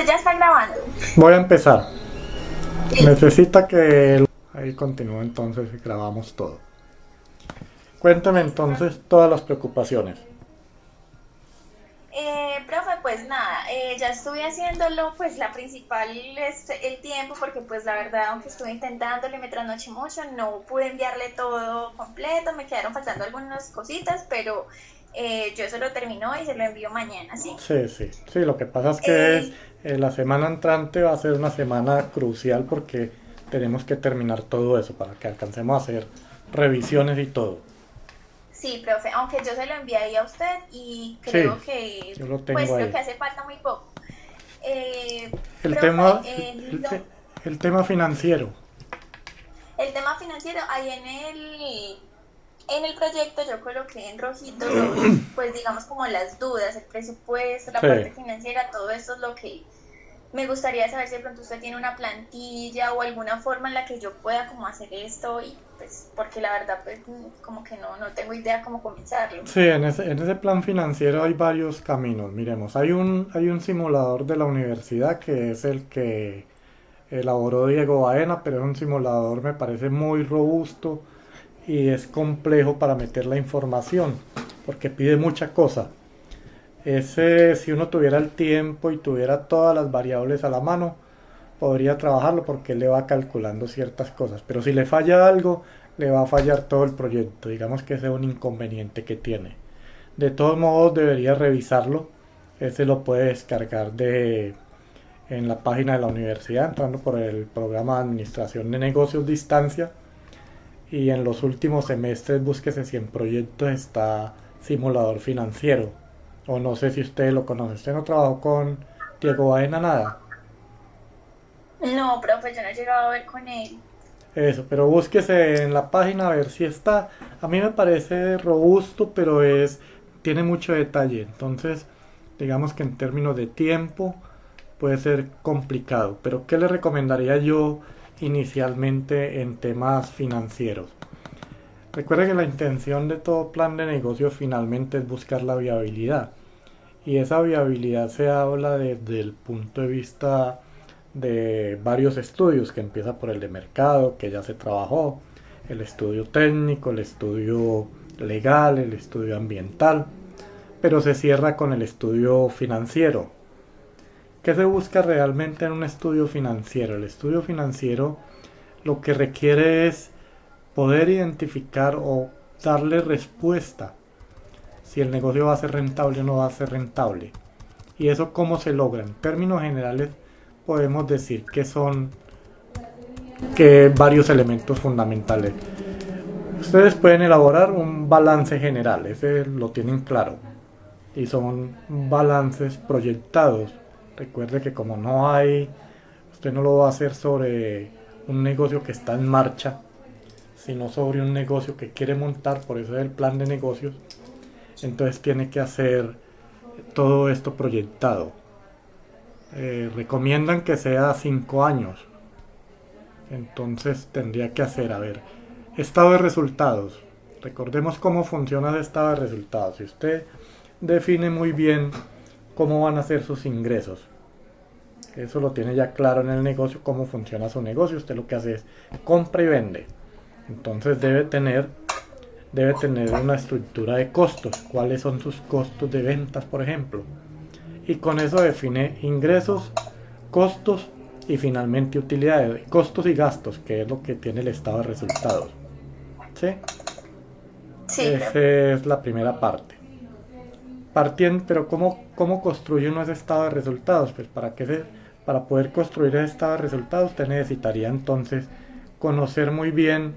ya está grabando. Voy a empezar. Sí. Necesita que... Ahí continúe entonces y grabamos todo. Cuéntame Listo, profe. entonces todas las preocupaciones. Profe, pues nada, ya estuve haciéndolo, pues la principal es el tiempo, porque pues la verdad, aunque estuve intentándolo y me trasnoché mucho, no pude enviarle todo completo, me quedaron faltando algunas cositas, pero yo eso lo termino y se lo envío mañana, ¿sí? Sí, lo que pasa es que Eh, la semana entrante va a ser una semana crucial porque tenemos que terminar todo eso para que alcancemos a hacer revisiones y todo. sí, profe, aunque yo se lo envié ahí a usted y Sí, creo que, yo lo pues tengo creo ahí. que hace falta muy poco. El Profe, tema, el tema financiero. el tema financiero, ahí en el proyecto yo coloqué en rojito los, pues digamos como las dudas, el presupuesto, la Sí, parte financiera, todo esto es lo que me gustaría saber si de pronto usted tiene una plantilla o alguna forma en la que yo pueda como hacer esto y pues porque la verdad pues como que no tengo idea cómo comenzarlo. sí, en ese plan financiero hay varios caminos. Miremos, hay un simulador de la universidad que es el que elaboró Diego Baena, pero es un simulador me parece muy robusto y es complejo para meter la información porque pide mucha cosa. Ese, si uno tuviera el tiempo y tuviera todas las variables a la mano, podría trabajarlo porque él le va calculando ciertas cosas. Pero si le falla algo, le va a fallar todo el proyecto. Digamos que ese es un inconveniente que tiene. De todos modos, debería revisarlo. Ese lo puede descargar en la página de la universidad, entrando por el programa de Administración de Negocios Distancia. Y en los últimos semestres búsquese si en proyectos está simulador financiero. O no sé si usted lo conoce. ¿Usted no trabajó con Diego Baena nada? No, profe, yo no he llegado a ver con él. Eso, pero búsquese en la página a ver si está. A mí me parece robusto, pero tiene mucho detalle. Entonces, digamos que en términos de tiempo puede ser complicado. Pero ¿qué le recomendaría yo inicialmente en temas financieros? Recuerde que la intención de todo plan de negocio finalmente es buscar la viabilidad. Y esa viabilidad se habla desde el punto de vista de varios estudios, que empieza por el de mercado, que ya se trabajó, el estudio técnico, el estudio legal, el estudio ambiental, pero se cierra con el estudio financiero. ¿Qué se busca realmente en un estudio financiero? El estudio financiero lo que requiere es poder identificar o darle respuesta si el negocio va a ser rentable o no va a ser rentable. ¿Y eso cómo se logra? En términos generales podemos decir que son varios elementos fundamentales. Ustedes pueden elaborar un balance general, ese lo tienen claro. Y son balances proyectados. Recuerde que como no hay, usted no lo va a hacer sobre un negocio que está en marcha, sino sobre un negocio que quiere montar, por eso es el plan de negocios. Entonces tiene que hacer todo esto proyectado. Recomiendan que sea 5 años. Entonces tendría que hacer, a ver, estado de resultados. Recordemos cómo funciona el estado de resultados. Si usted define muy bien cómo van a ser sus ingresos, eso lo tiene ya claro en el negocio, cómo funciona su negocio, usted lo que hace es compra y vende. Entonces debe tener una estructura de costos. ¿Cuáles son sus costos de ventas, por ejemplo? Y con eso define ingresos, costos y finalmente utilidades, costos y gastos, que es lo que tiene el estado de resultados. ¿Sí? Sí, Esa profe. es la primera parte. Partiendo, pero ¿cómo construye uno ese estado de resultados? Pues para poder construir ese estado de resultados usted necesitaría entonces conocer muy bien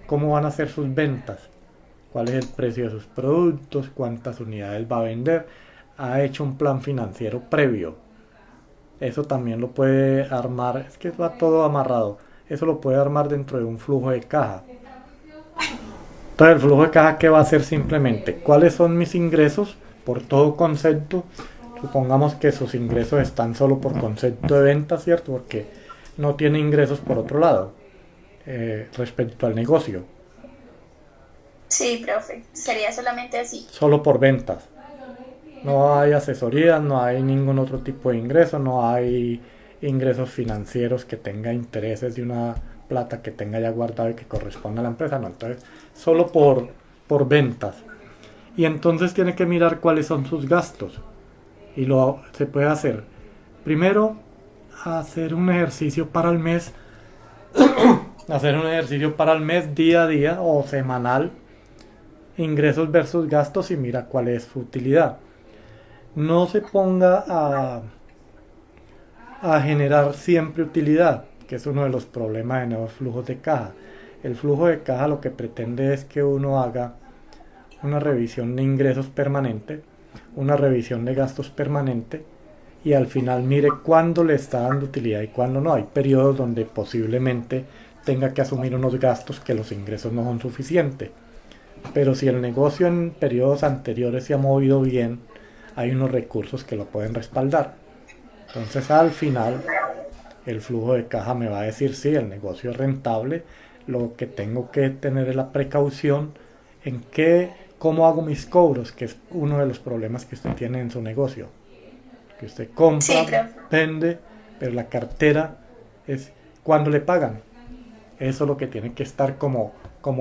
cómo van a ser sus ventas, cuál es el precio de sus productos, cuántas unidades va a vender. Ha hecho un plan financiero previo. Eso también lo puede armar, es que va todo amarrado. Eso lo puede armar dentro de un flujo de caja. Entonces, el flujo de caja, ¿qué va a hacer simplemente? ¿Cuáles son mis ingresos por todo concepto? Supongamos que sus ingresos están solo por concepto de venta, ¿cierto? Porque no tiene ingresos por otro lado respecto al negocio, Sí, profe. Sería solamente así. solo por ventas. No hay asesorías, no hay ningún otro tipo de ingreso, no hay ingresos financieros que tenga intereses de una plata que tenga ya guardado y que corresponda a la empresa, no. Entonces, solo por ventas. Y entonces tiene que mirar cuáles son sus gastos. Y se puede hacer. Primero, hacer un ejercicio para el mes. Hacer un ejercicio para el mes, día a día o semanal. Ingresos versus gastos y mira cuál es su utilidad. No se ponga a generar siempre utilidad, que es uno de los problemas de nuevos flujos de caja. El flujo de caja lo que pretende es que uno haga una revisión de ingresos permanente, una revisión de gastos permanente y al final mire cuándo le está dando utilidad y cuándo no. Hay periodos donde posiblemente tenga que asumir unos gastos que los ingresos no son suficientes. Pero si el negocio en periodos anteriores se ha movido bien, hay unos recursos que lo pueden respaldar. Entonces al final el flujo de caja me va a decir si el negocio es rentable. Lo que tengo que tener es la precaución en cómo hago mis cobros, que es uno de los problemas que usted tiene en su negocio. Que usted compra, Sí, vende, pero la cartera es cuando le pagan. Eso es lo que tiene que estar como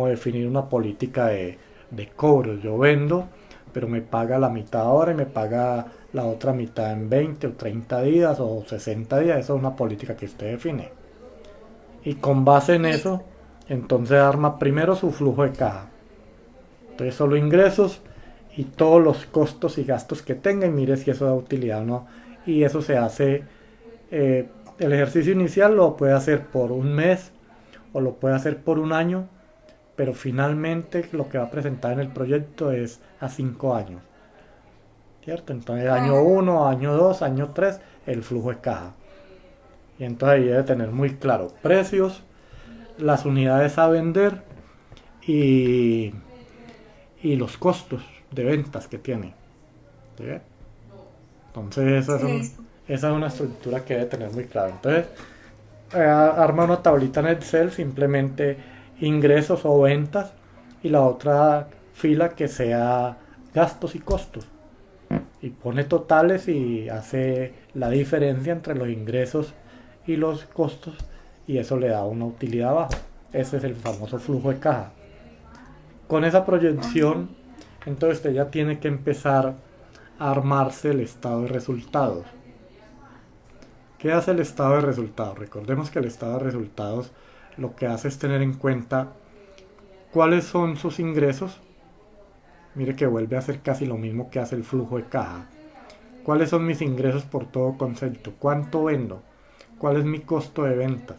definir una política de cobros. Yo vendo, pero me paga la mitad ahora y me paga la otra mitad en 20 o 30 días o 60 días. Eso es una política que usted define. Y con base en eso, entonces arma primero su flujo de caja. Entonces solo ingresos y todos los costos y gastos que tenga y mire si eso da utilidad o no. Y eso se hace, el ejercicio inicial lo puede hacer por un mes o lo puede hacer por un año, pero finalmente lo que va a presentar en el proyecto es a 5 años. ¿Cierto? Entonces año 1, año 2, año 3, el flujo de caja. Y entonces ahí debe tener muy claro precios, las unidades a vender y los costos de ventas que tiene. ¿Sí? Entonces esa es una estructura que debe tener muy clara. Entonces arma una tablita en Excel, simplemente ingresos o ventas y la otra fila que sea gastos y costos. Y pone totales y hace la diferencia entre los ingresos y los costos y eso le da una utilidad abajo. Ese es el famoso flujo de caja. Con esa proyección, entonces usted ya tiene que empezar a armarse el estado de resultados. ¿Qué hace el estado de resultados? Recordemos que el estado de resultados lo que hace es tener en cuenta cuáles son sus ingresos. Mire que vuelve a hacer casi lo mismo que hace el flujo de caja. ¿Cuáles son mis ingresos por todo concepto? ¿Cuánto vendo? ¿Cuál es mi costo de ventas?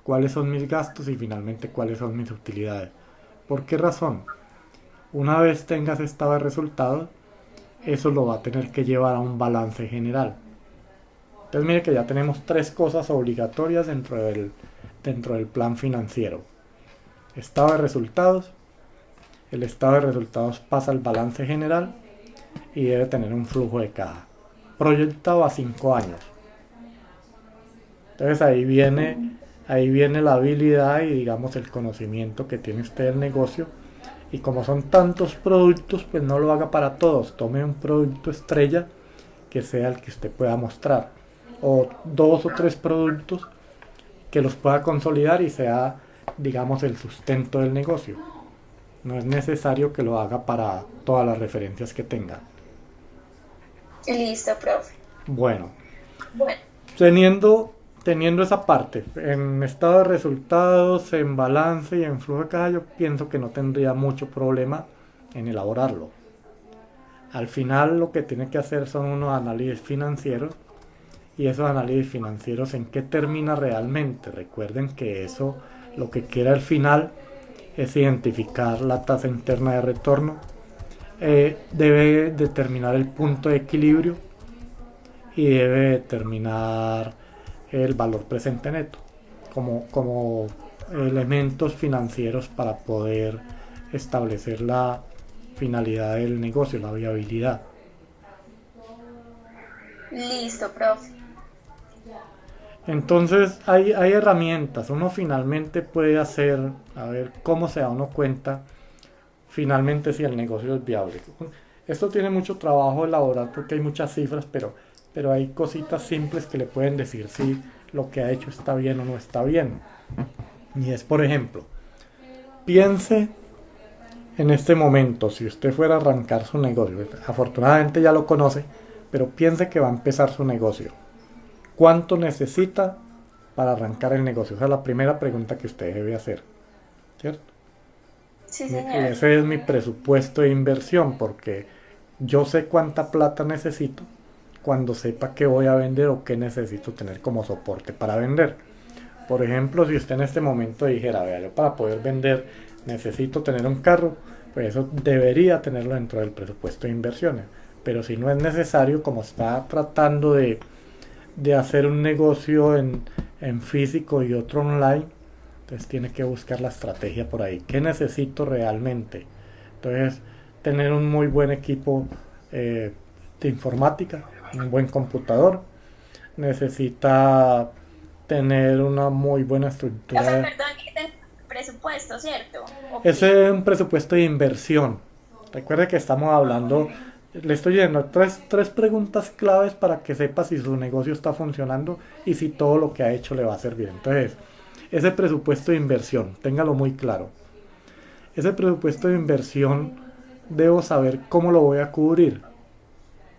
¿Cuáles son mis gastos? Y finalmente, ¿cuáles son mis utilidades? ¿Por qué razón? Una vez tengas estado de resultados, eso lo va a tener que llevar a un balance general. Entonces mire que ya tenemos 3 cosas obligatorias dentro del plan financiero. Estado de resultados. El estado de resultados pasa al balance general y debe tener un flujo de caja proyectado a 5 años. Entonces ahí viene la habilidad y digamos el conocimiento que tiene usted del negocio. Y como son tantos productos, pues no lo haga para todos. Tome un producto estrella que sea el que usted pueda mostrar. O 2 o 3 productos que los pueda consolidar y sea, digamos, el sustento del negocio. No es necesario que lo haga para todas las referencias que tenga. listo, profe. Bueno, Bueno, teniendo esa parte, en estado de resultados, en balance y en flujo de caja, yo pienso que no tendría mucho problema en elaborarlo. Al final lo que tiene que hacer son unos análisis financieros y esos análisis financieros en qué termina realmente. Recuerden que eso lo que quiere al final es identificar la tasa interna de retorno, debe determinar el punto de equilibrio y debe determinar el valor presente neto como elementos financieros para poder establecer la finalidad del negocio, la viabilidad. listo, profe. Entonces hay herramientas, uno finalmente puede hacer, a ver cómo se da uno cuenta finalmente si el negocio es viable. Esto tiene mucho trabajo elaborar porque hay muchas cifras, pero hay cositas simples que le pueden decir si lo que ha hecho está bien o no está bien. Y es, por ejemplo, piense en este momento, si usted fuera a arrancar su negocio, afortunadamente ya lo conoce, pero piense que va a empezar su negocio. ¿Cuánto necesita para arrancar el negocio? Esa es la primera pregunta que usted debe hacer, ¿cierto? Sí, Y señor. ese es mi presupuesto de inversión, porque yo sé cuánta plata necesito cuando sepa qué voy a vender o qué necesito tener como soporte para vender. Por ejemplo, si usted en este momento dijera, vea, yo para poder vender necesito tener un carro, pues eso debería tenerlo dentro del presupuesto de inversiones. Pero si no es necesario, como está tratando de hacer un negocio en físico y otro online, entonces tiene que buscar la estrategia por ahí. ¿Qué necesito realmente? Entonces, tener un muy buen equipo de informática, un buen computador. Necesita tener una muy buena O estructura. sea, perdón, que es presupuesto, ¿cierto? Ok. Ese es un presupuesto de inversión. Recuerde que estamos hablando, le estoy dando tres preguntas claves para que sepa si su negocio está funcionando y si todo lo que ha hecho le va a servir. Entonces, ese presupuesto de inversión, téngalo muy claro. Ese presupuesto de inversión debo saber cómo lo voy a cubrir.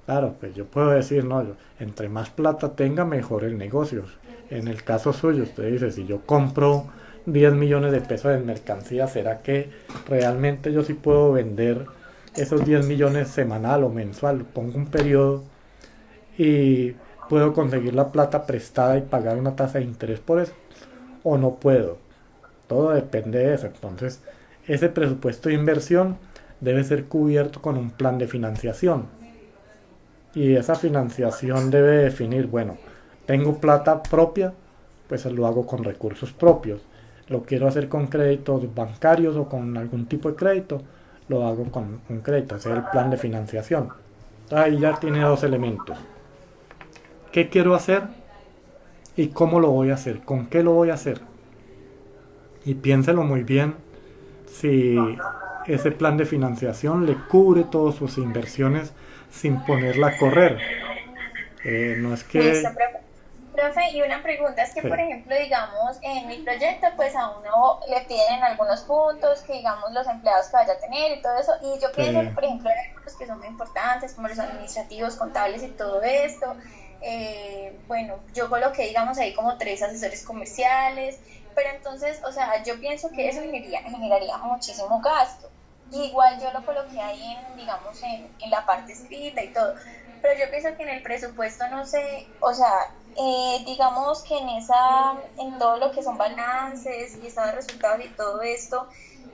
Claro, pues yo puedo decir, no, entre más plata tenga, mejor el negocio. En el caso suyo, usted dice, si yo compro 10 millones de pesos en mercancía, ¿será que realmente yo sí puedo vender esos 10 millones semanal o mensual? Pongo un periodo y puedo conseguir la plata prestada y pagar una tasa de interés por eso, o no puedo. Todo depende de eso. Entonces, ese presupuesto de inversión debe ser cubierto con un plan de financiación. Y esa financiación debe definir, bueno, tengo plata propia, pues lo hago con recursos propios. Lo quiero hacer con créditos bancarios o con algún tipo de crédito, lo hago con un crédito. Ese es el plan de financiación. Ahí ya tiene dos elementos. ¿Qué quiero hacer y cómo lo voy a hacer? ¿Con qué lo voy a hacer? Y piénselo muy bien si ese plan de financiación le cubre todas sus inversiones sin ponerla a correr. No es Listo, que... profe, y una pregunta es que, Sí, por ejemplo, digamos, en mi proyecto, pues a uno le piden algunos puntos, que digamos los empleados que vaya a tener y todo eso, y yo pienso que, sí, por ejemplo, hay algunos que son muy importantes, como los administrativos, contables y todo esto. Bueno, yo coloqué, digamos, ahí como 3 asesores comerciales, pero entonces, o sea, yo pienso que eso generaría muchísimo gasto. Igual yo lo coloqué ahí en, digamos, en la parte escrita y todo, pero yo pienso que en el presupuesto no sé, o sea, digamos que en todo lo que son balances y estados de resultados y todo esto,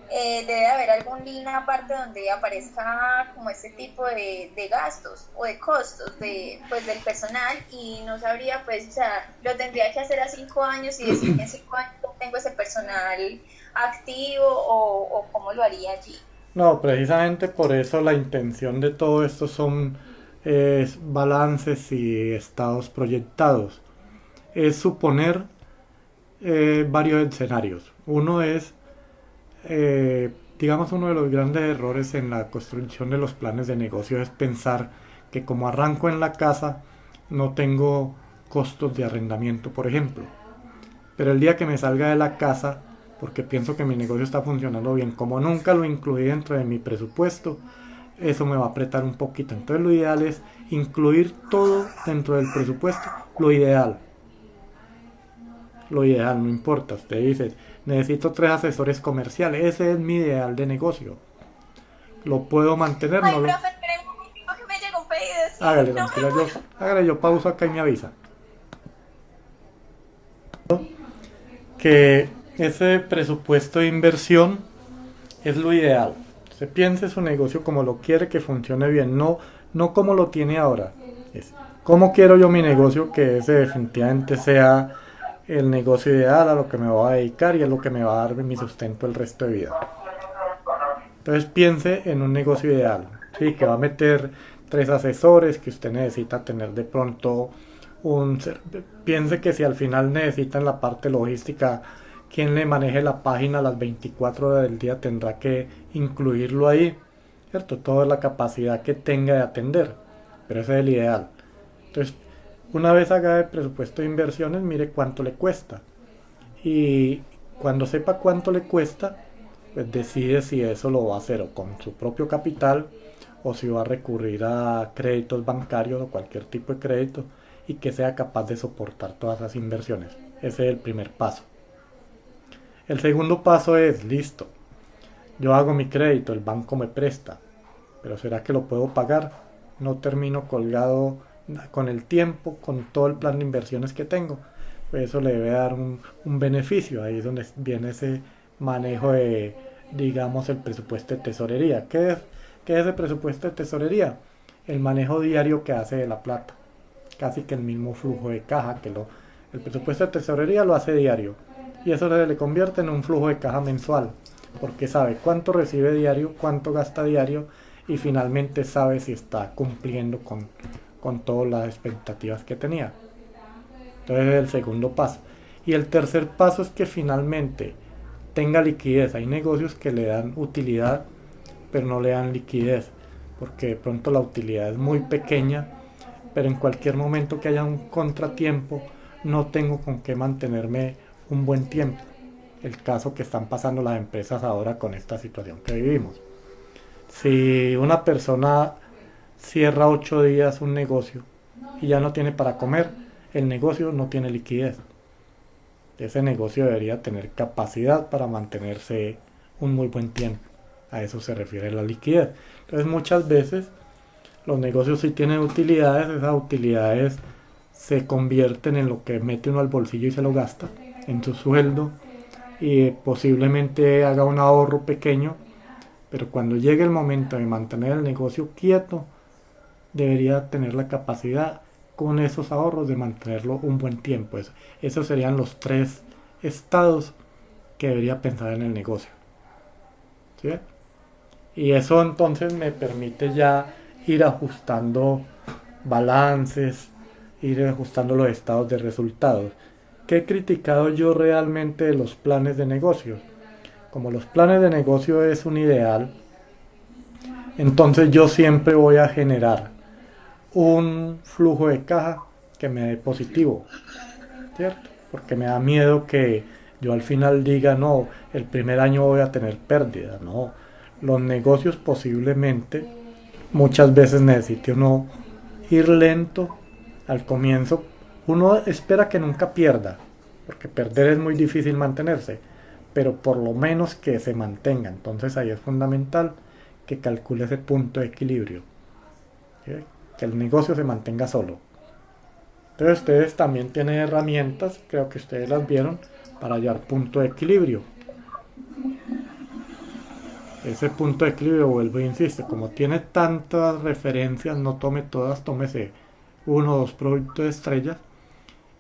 debe haber algún link aparte donde aparezca como este tipo de gastos o de costos pues del personal, y no sabría, pues, o sea, lo tendría que hacer a 5 años y decir que en 5 años tengo ese personal activo o cómo lo haría allí. no, precisamente por eso la intención de todo esto son balances y estados proyectados. Es suponer varios escenarios. Uno es, digamos, uno de los grandes errores en la construcción de los planes de negocio es pensar que como arranco en la casa no tengo costos de arrendamiento, por ejemplo. Pero el día que me salga de la casa, porque pienso que mi negocio está funcionando bien, como nunca lo incluí dentro de mi presupuesto, eso me va a apretar un poquito. Entonces lo ideal es incluir todo dentro del presupuesto. Lo ideal, no importa. Usted dice, necesito 3 asesores comerciales. Ese es mi ideal de negocio. ¿Lo puedo mantener? Ay, No lo... profe, espere un momentico que me llegó un pedido, sí, Hágale, no me tranquila, muero. hágale, yo pauso acá y me avisa. Que ese presupuesto de inversión es lo ideal. Se piense su negocio como lo quiere que funcione bien, no como lo tiene ahora. Es cómo quiero yo mi negocio, que ese definitivamente sea el negocio ideal a lo que me voy a dedicar y a lo que me va a dar mi sustento el resto de vida. Entonces piense en un negocio ideal, ¿sí? Que va a meter 3 asesores, que usted necesita tener de pronto un... Piense que si al final necesitan la parte logística, quien le maneje la página las 24 horas del día tendrá que incluirlo ahí. ¿cierto? Toda la capacidad que tenga de atender, pero ese es el ideal. Entonces, una vez haga el presupuesto de inversiones, mire cuánto le cuesta. Y cuando sepa cuánto le cuesta, pues decide si eso lo va a hacer o con su propio capital o si va a recurrir a créditos bancarios o cualquier tipo de crédito y que sea capaz de soportar todas las inversiones. Ese es el primer paso. El segundo paso es, listo, yo hago mi crédito, el banco me presta, pero ¿será que lo puedo pagar? No termino colgado con el tiempo, con todo el plan de inversiones que tengo. Pues eso le debe dar un beneficio. Ahí es donde viene ese manejo de, digamos, el presupuesto de tesorería. ¿Qué es el presupuesto de tesorería? El manejo diario que hace de la plata. Casi que el mismo flujo de caja el presupuesto de tesorería lo hace diario. Y eso le convierte en un flujo de caja mensual. Porque sabe cuánto recibe diario, cuánto gasta diario y finalmente sabe si está cumpliendo con todas las expectativas que tenía. Entonces es el segundo paso. Y el tercer paso es que finalmente tenga liquidez. Hay negocios que le dan utilidad, pero no le dan liquidez, porque de pronto la utilidad es muy pequeña, pero en cualquier momento que haya un contratiempo, no tengo con qué mantenerme un buen tiempo. El caso que están pasando las empresas ahora con esta situación que vivimos. Si una persona cierra 8 días un negocio y ya no tiene para comer, el negocio no tiene liquidez. Ese negocio debería tener capacidad para mantenerse un muy buen tiempo. A eso se refiere la liquidez. Entonces muchas veces los negocios sí tienen utilidades, esas utilidades se convierten en lo que mete uno al bolsillo y se lo gasta, en su sueldo, y posiblemente haga un ahorro pequeño, pero cuando llegue el momento de mantener el negocio quieto, debería tener la capacidad con esos ahorros de mantenerlo un buen tiempo. Esos serían los 3 estados que debería pensar en el negocio. ¿Sí? Y eso entonces me permite ya ir ajustando balances, ir ajustando los estados de resultados. ¿Qué he criticado yo realmente de los planes de negocio? Como los planes de negocio es un ideal, entonces yo siempre voy a generar un flujo de caja que me dé positivo, ¿cierto? Porque me da miedo que yo al final diga, no, el primer año voy a tener pérdida, no. Los negocios posiblemente muchas veces necesite uno ir lento al comienzo. Uno espera que nunca pierda, porque perder es muy difícil mantenerse, pero por lo menos que se mantenga. Entonces ahí es fundamental que calcule ese punto de equilibrio, ¿sí? Que el negocio se mantenga solo. Entonces ustedes también tienen herramientas, creo que ustedes las vieron, para hallar punto de equilibrio. Ese punto de equilibrio, vuelvo e insisto, como tiene tantas referencias, no tome todas, tómese 1 o 2 productos de estrellas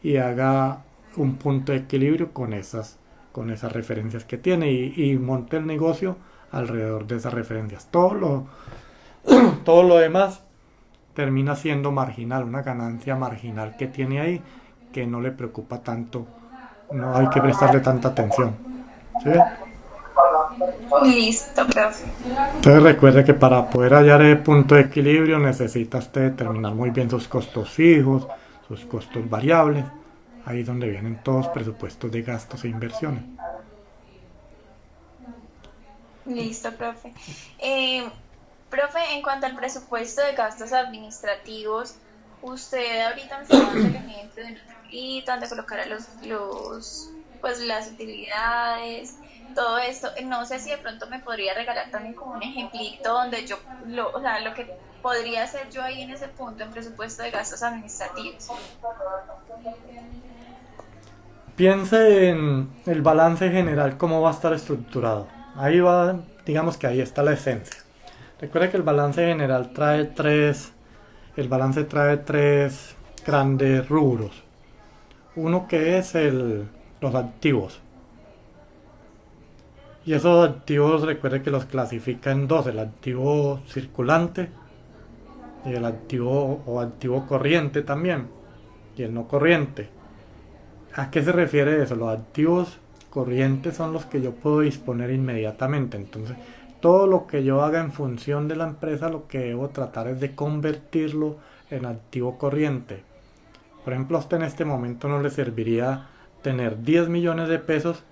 y haga un punto de equilibrio con esas referencias que tiene y monte el negocio alrededor de esas referencias. Todo lo demás termina siendo marginal, una ganancia marginal que tiene ahí que no le preocupa tanto, no hay que prestarle tanta atención. ¿Sí? Listo, profe. Entonces recuerde que para poder hallar el punto de equilibrio necesita usted determinar muy bien sus costos fijos, sus costos variables, ahí es donde vienen todos los presupuestos de gastos e inversiones. Listo, profe. Profe, en cuanto al presupuesto de gastos administrativos, usted ahorita me está dando el ejemplo de y donde colocar pues las utilidades, todo esto. No sé si de pronto me podría regalar también como un ejemplito donde yo, o sea, lo que podría hacer yo ahí en ese punto en presupuesto de gastos administrativos. Piense en el balance general, cómo va a estar estructurado. Ahí va, digamos que ahí está la esencia. Recuerde que el balance general trae tres grandes rubros. Uno que es los activos. Y esos activos recuerde que los clasifica en dos, el activo circulante y el activo corriente también, y el no corriente. ¿A qué se refiere eso? Los activos corrientes son los que yo puedo disponer inmediatamente, entonces todo lo que yo haga en función de la empresa, lo que debo tratar es de convertirlo en activo corriente. Por ejemplo, a usted en este momento no le serviría tener 10 millones de pesos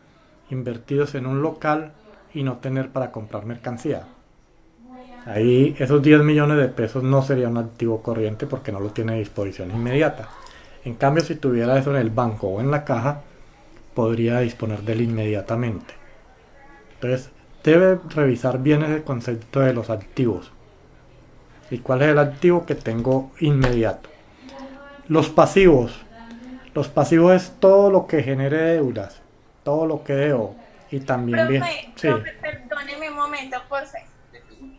invertidos en un local y no tener para comprar mercancía. Ahí esos 10 millones de pesos no sería un activo corriente porque no lo tiene a disposición inmediata. En cambio, si tuviera eso en el banco o en la caja, podría disponer de él inmediatamente. Entonces, debe revisar bien ese concepto de los activos. ¿Y cuál es el activo que tengo inmediato? Los pasivos. Los pasivos es todo lo que genere deudas, todo lo que debo. Y también bien. Sí. Profe, perdóneme un momento, por favor.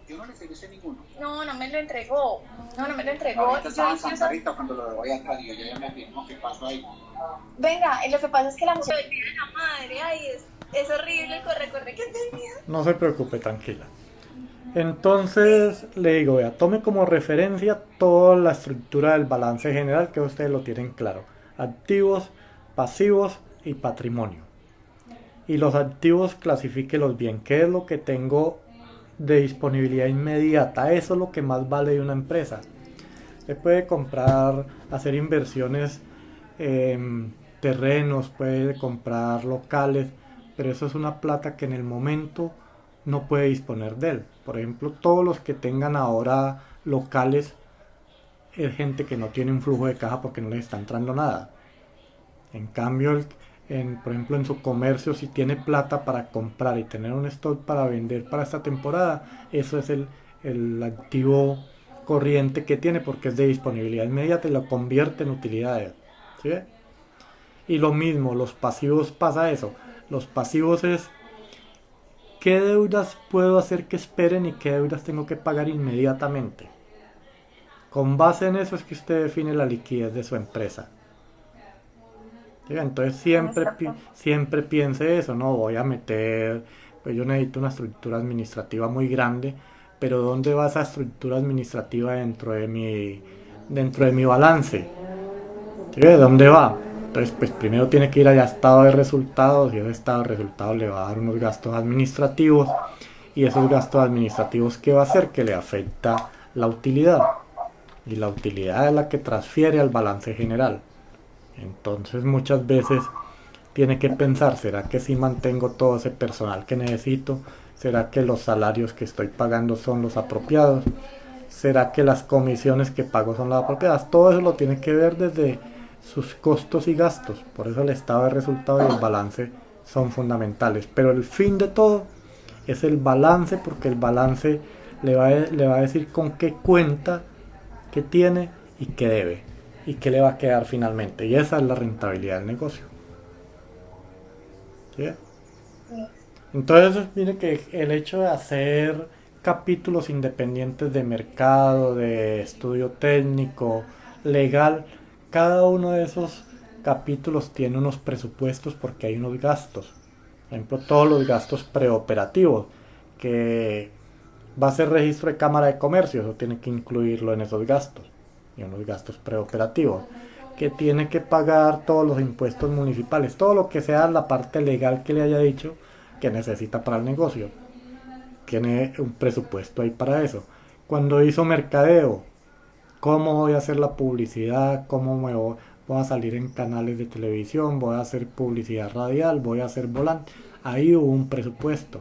Yo no le entregué ninguno. No me lo entregó. No me lo entregó. Ahorita estaba en Santa Rita cuando lo voy atrás y yo ya me afirmó qué pasó ahí. Venga, lo que pasa es que la mujer de la madre, ay, es horrible el corre que tenía. No se preocupe, tranquila. Entonces le digo, vea, tome como referencia toda la estructura del balance general que ustedes lo tienen claro. Activos, pasivos y patrimonio. Y los activos clasifíquelos bien. ¿Qué es lo que tengo de disponibilidad inmediata? Eso es lo que más vale de una empresa. Se puede comprar, hacer inversiones en terrenos, puede comprar locales, pero eso es una plata que en el momento no puede disponer de él. Por ejemplo, todos los que tengan ahora locales es gente que no tiene un flujo de caja porque no les está entrando nada. En cambio, por ejemplo, en su comercio, si tiene plata para comprar y tener un stock para vender para esta temporada, eso es el activo corriente que tiene porque es de disponibilidad inmediata y lo convierte en utilidades. ¿Sí? Y lo mismo, los pasivos pasa eso. Los pasivos es qué deudas puedo hacer que esperen y qué deudas tengo que pagar inmediatamente. Con base en eso es que usted define la liquidez de su empresa. ¿Sí? Entonces siempre piense eso, no voy a meter, pues yo necesito una estructura administrativa muy grande, pero ¿dónde va esa estructura administrativa dentro de mi balance? ¿Sí? ¿Dónde va? Entonces, pues primero tiene que ir allá a estado de resultados y ese estado de resultados le va a dar unos gastos administrativos y esos gastos administrativos, ¿qué va a hacer? Que le afecta la utilidad y la utilidad es la que transfiere al balance general. Entonces muchas veces tiene que pensar, ¿será que si mantengo todo ese personal que necesito? ¿Será que los salarios que estoy pagando son los apropiados? ¿Será que las comisiones que pago son las apropiadas? Todo eso lo tiene que ver desde sus costos y gastos. Por eso el estado de resultado y el balance son fundamentales. Pero el fin de todo es el balance, porque el balance le va a decir con qué cuenta, qué tiene y qué debe. Y qué le va a quedar finalmente. Y esa es la rentabilidad del negocio. ¿Sí? Entonces, mire que el hecho de hacer capítulos independientes de mercado, de estudio técnico, legal, cada uno de esos capítulos tiene unos presupuestos porque hay unos gastos. Por ejemplo, todos los gastos preoperativos, que va a ser registro de Cámara de Comercio, eso tiene que incluirlo en esos gastos. Y unos gastos preoperativos, que tiene que pagar todos los impuestos municipales, todo lo que sea la parte legal que le haya dicho que necesita para el negocio. Tiene un presupuesto ahí para eso. Cuando hizo mercadeo, ¿cómo voy a hacer la publicidad? ¿Cómo voy a salir en canales de televisión? ¿Voy a hacer publicidad radial? ¿Voy a hacer volante? Ahí hubo un presupuesto.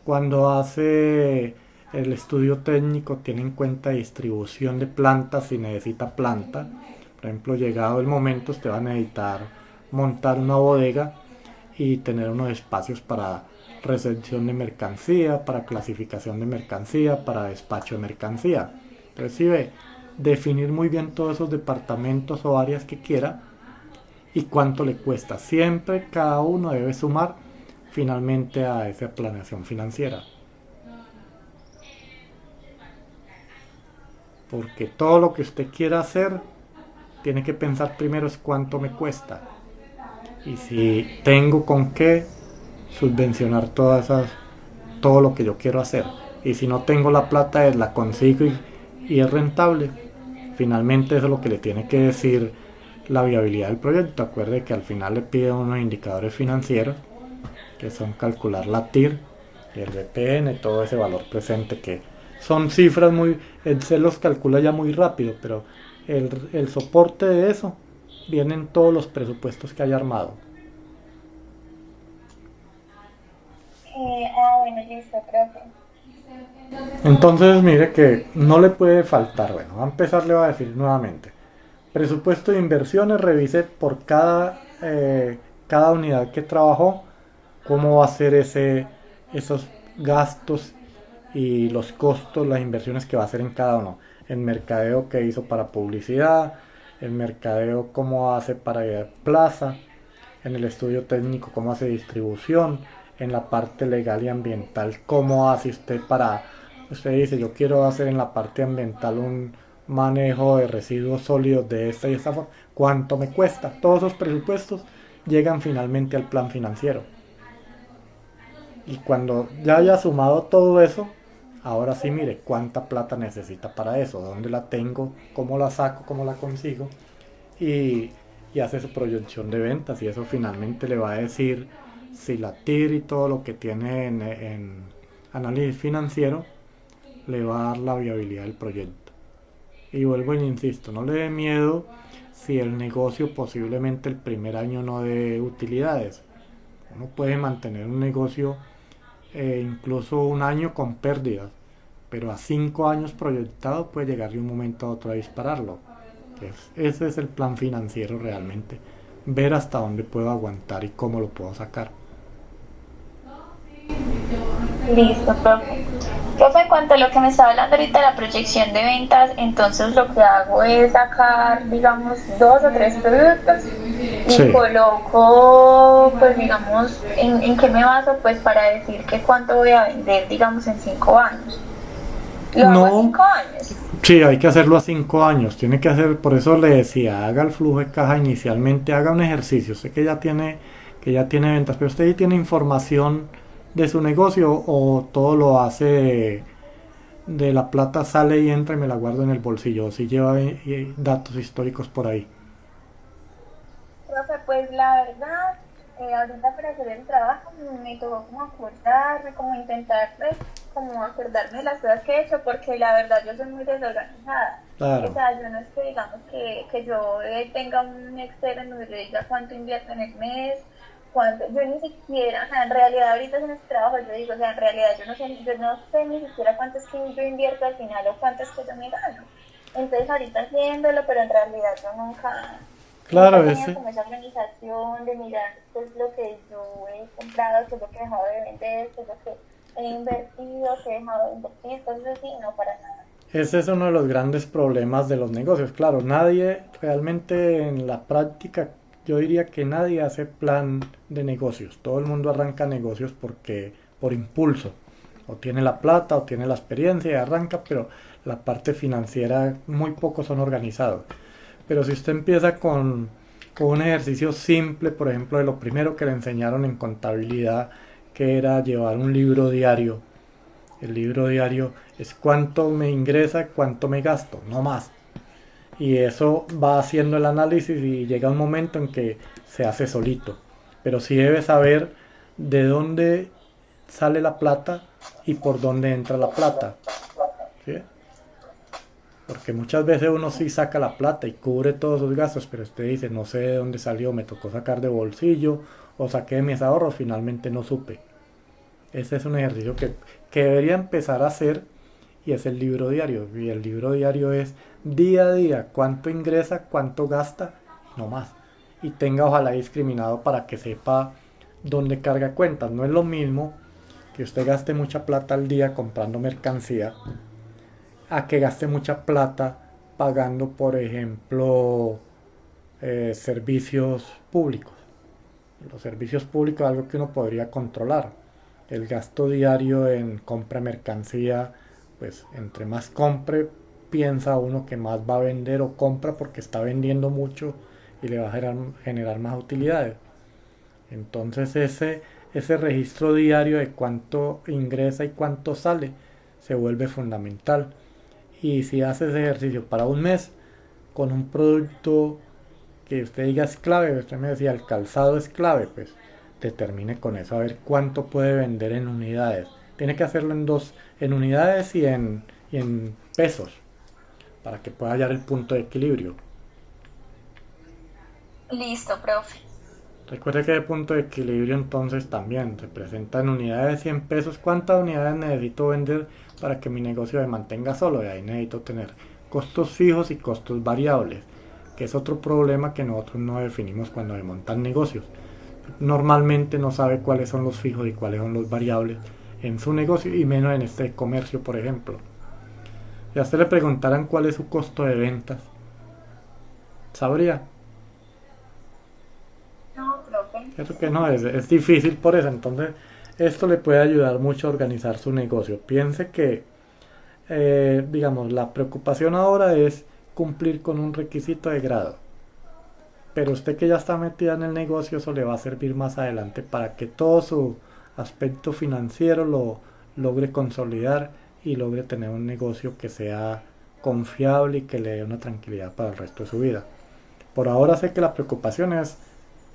Cuando hace el estudio técnico, tiene en cuenta distribución de plantas si necesita planta. Por ejemplo, llegado el momento, usted va a necesitar montar una bodega y tener unos espacios para recepción de mercancía, para clasificación de mercancía, para despacho de mercancía. Entonces, si ve, definir muy bien todos esos departamentos o áreas que quiera y cuánto le cuesta. Siempre cada uno debe sumar finalmente a esa planeación financiera. Porque todo lo que usted quiera hacer, tiene que pensar primero es cuánto me cuesta. Y si tengo con qué subvencionar todo lo que yo quiero hacer. Y si no tengo la plata, la consigo y es rentable. Finalmente eso es lo que le tiene que decir la viabilidad del proyecto. Acuerde que al final le pide unos indicadores financieros, que son calcular la TIR y el BPN, todo ese valor presente que son cifras muy, Excel los calcula ya muy rápido, pero el soporte de eso viene en todos los presupuestos que haya armado. Bueno, listo, profe. Entonces mire que no le puede faltar, bueno, va a empezar, le voy a decir nuevamente. Presupuesto de inversiones, revise por cada unidad que trabajó, cómo va a ser esos gastos y los costos, las inversiones que va a hacer en cada uno. El mercadeo que hizo para publicidad, el mercadeo cómo hace para plaza, en el estudio técnico cómo hace distribución, en la parte legal y ambiental cómo hace usted para, usted dice yo quiero hacer en la parte ambiental un manejo de residuos sólidos de esta y esta forma, cuánto me cuesta. Todos esos presupuestos llegan finalmente al plan financiero. Y cuando ya haya sumado todo eso, ahora sí mire cuánta plata necesita para eso, dónde la tengo, cómo la saco, cómo la consigo, y, y hace su proyección de ventas, y eso finalmente le va a decir si la TIR y todo lo que tiene en análisis financiero le va a dar la viabilidad del proyecto. Y vuelvo y insisto, no le dé miedo si el negocio posiblemente el primer año no dé utilidades. Uno puede mantener un negocio incluso un año con pérdidas, pero a 5 años proyectado puede llegar de un momento a otro a dispararlo. Ese es el plan financiero realmente, ver hasta dónde puedo aguantar y cómo lo puedo sacar. Listo, profe. Profe, en cuanto a lo que me estaba hablando ahorita, la proyección de ventas, entonces lo que hago es sacar, digamos, 2 o 3 productos y Sí. coloco, pues digamos, en qué me baso, pues para decir que cuánto voy a vender, digamos, en 5 años. Lo hago a No, 5 años. sí, hay que hacerlo a 5 años. Tiene que hacer, por eso le decía, haga el flujo de caja inicialmente, haga un ejercicio. Sé que ya tiene ventas, pero usted ya tiene información de su negocio o todo lo hace de la plata sale y entra y me la guardo en el bolsillo. Si lleva datos históricos por ahí. Profe, pues la verdad, ahorita para hacer el trabajo me tocó como acordarme, como intentar, pues, como acordarme de las cosas que he hecho, porque la verdad yo soy muy desorganizada. Claro. O sea, yo no es que digamos que yo tenga un Excel en donde yo diga cuánto invierto en el mes, cuánto, yo ni siquiera, o sea, en realidad ahorita en este trabajo yo digo, o sea, en realidad yo no sé ni siquiera cuánto es que yo invierto al final o cuánto es que yo me gano. Entonces ahorita haciéndolo, pero en realidad yo nunca Claro, he tenido ese, como esa organización de mirar qué es lo que yo he comprado, qué es lo que he dejado de vender, qué es lo que he invertido, qué he dejado de invertir, cosas así, no para nada. ese es uno de los grandes problemas de los negocios. Claro, nadie realmente en la práctica, yo diría que nadie hace plan de negocios. Todo el mundo arranca negocios porque por impulso. O tiene la plata o tiene la experiencia y arranca, pero la parte financiera muy pocos son organizados. Pero si usted empieza con un ejercicio simple, por ejemplo, de lo primero que le enseñaron en contabilidad, que era llevar un libro diario. El libro diario es cuánto me ingresa, cuánto me gasto, no más. Y eso va haciendo el análisis y llega un momento en que se hace solito. Pero sí debe saber de dónde sale la plata y por dónde entra la plata. ¿Sí? Porque muchas veces uno sí saca la plata y cubre todos sus gastos, pero usted dice, no sé de dónde salió, me tocó sacar de bolsillo o saqué de mis ahorros, finalmente no supe. Ese es un ejercicio que debería empezar a hacer y es el libro diario. Y el libro diario es día a día cuánto ingresa, cuánto gasta, no más. Y tenga ojalá discriminado para que sepa dónde carga cuentas. No es lo mismo que usted gaste mucha plata al día comprando mercancía a que gaste mucha plata pagando, por ejemplo, servicios públicos. Los servicios públicos es algo que uno podría controlar. El gasto diario en compra de mercancía, pues entre más compre, piensa uno que más va a vender o compra porque está vendiendo mucho y le va a generar más utilidades. Entonces ese registro diario de cuánto ingresa y cuánto sale se vuelve fundamental. Y si hace ese ejercicio para un mes con un producto que usted diga es clave, usted me decía el calzado es clave, pues determine con eso a ver cuánto puede vender en unidades. Tiene que hacerlo en dos, en unidades y en pesos, para que pueda hallar el punto de equilibrio. Listo, profe. Recuerde que el punto de equilibrio entonces también se presenta en unidades de 100 pesos. ¿Cuántas unidades necesito vender para que mi negocio se mantenga solo? Y ahí necesito tener costos fijos y costos variables, que es otro problema que nosotros no definimos cuando se montan negocios. Normalmente no sabe cuáles son los fijos y cuáles son los variables en su negocio, y menos en este comercio, por ejemplo. Si a usted le preguntaran cuál es su costo de ventas, ¿sabría? No, profe. Cierto que no, es difícil por eso. Entonces, esto le puede ayudar mucho a organizar su negocio. Piense que, digamos, la preocupación ahora es cumplir con un requisito de grado. Pero usted que ya está metida en el negocio, eso le va a servir más adelante para que todo su aspecto financiero lo logre consolidar y logre tener un negocio que sea confiable y que le dé una tranquilidad para el resto de su vida. Por ahora sé que la preocupación es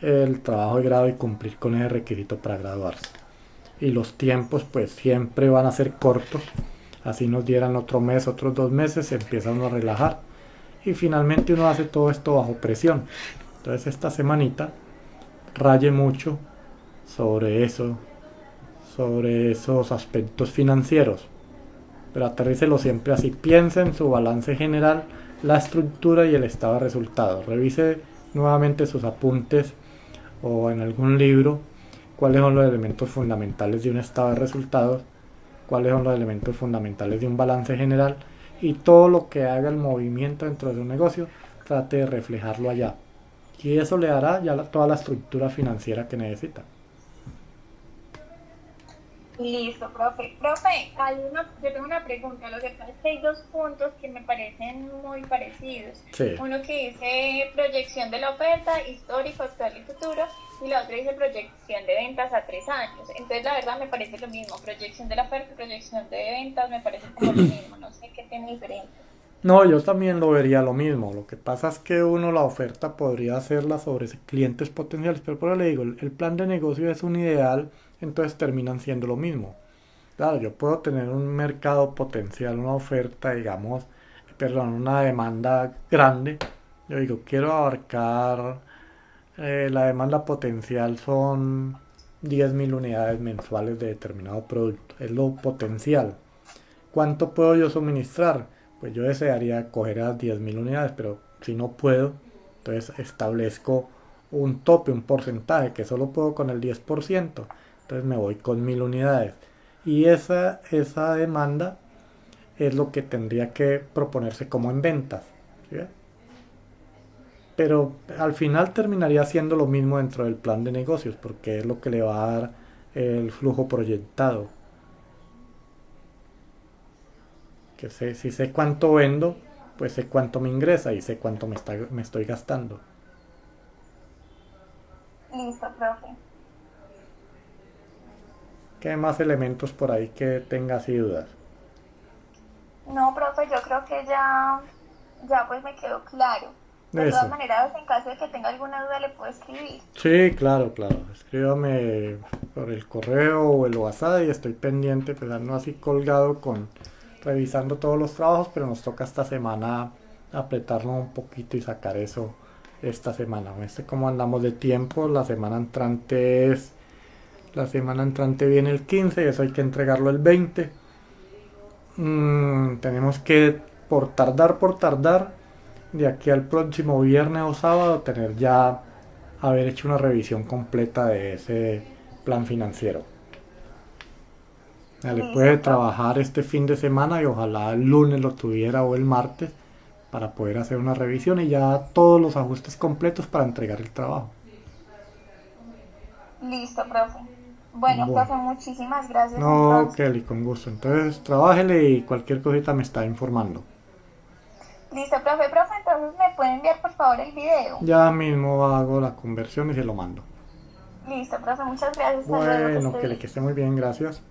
el trabajo de grado y cumplir con ese requisito para graduarse. Y los tiempos pues siempre van a ser cortos. Así nos dieran otro mes, otros 2 meses, se empieza uno a relajar. Y finalmente uno hace todo esto bajo presión. Entonces esta semanita raye mucho sobre eso, sobre esos aspectos financieros. Pero aterrícelo siempre así. Piense en su balance general, la estructura y el estado de resultados. Revise nuevamente sus apuntes o en algún libro cuáles son los elementos fundamentales de un estado de resultados, cuáles son los elementos fundamentales de un balance general, y todo lo que haga el movimiento dentro de un negocio trate de reflejarlo allá, y eso le dará ya toda la estructura financiera que necesita. Listo, profe. Profe, yo tengo una pregunta. Lo que pasa es que hay 2 puntos que me parecen muy parecidos. Sí. Uno que dice proyección de la oferta, histórico, actual y futuro, y la otra dice proyección de ventas a 3 años. Entonces, la verdad, me parece lo mismo. Proyección de la oferta, proyección de ventas, me parece como lo mismo. No sé qué tiene diferente. No, yo también lo vería lo mismo. Lo que pasa es que uno la oferta podría hacerla sobre clientes potenciales, pero por eso le digo, el plan de negocio es un ideal, entonces terminan siendo lo mismo. Claro, yo puedo tener un mercado potencial, una oferta, digamos, una demanda grande. Yo digo, quiero abarcar, la demanda potencial son 10.000 unidades mensuales de determinado producto. Es lo potencial. ¿Cuánto puedo yo suministrar? Pues yo desearía coger a 10.000 unidades, pero si no puedo, entonces establezco un tope, un porcentaje, que solo puedo con el 10%. Entonces me voy con 1.000 unidades. Y esa demanda es lo que tendría que proponerse como en ventas. ¿Sí? Pero al final terminaría siendo lo mismo dentro del plan de negocios, porque es lo que le va a dar el flujo proyectado. Que si sé cuánto vendo, pues sé cuánto me ingresa y sé cuánto me estoy gastando. Listo, profe. ¿Qué más elementos por ahí que tengas y dudas? No, profe, yo creo que ya pues me quedó claro. De todas Eso. maneras, en caso de que tenga alguna duda, le puedo escribir. Sí, claro. Escríbame por el correo o el WhatsApp y estoy pendiente, pues ando así colgado revisando todos los trabajos, pero nos toca esta semana apretarnos un poquito y sacar eso esta semana. Cómo andamos de tiempo. La semana entrante viene el 15 y eso hay que entregarlo el 20. Tenemos que, por tardar, de aquí al próximo viernes o sábado, haber hecho una revisión completa de ese plan financiero. Le puede trabajar este fin de semana y ojalá el lunes lo tuviera o el martes para poder hacer una revisión y ya todos los ajustes completos para entregar el trabajo. Listo, profe. Bueno, profe, muchísimas gracias. No, Entonces. Kelly, con gusto. Entonces, trabájele y cualquier cosita me está informando. Listo, profe, entonces me puede enviar por favor el video. Ya mismo hago la conversión y se lo mando. Listo, profe, muchas gracias. Hasta luego, Bueno, Kelly, que esté muy bien, gracias.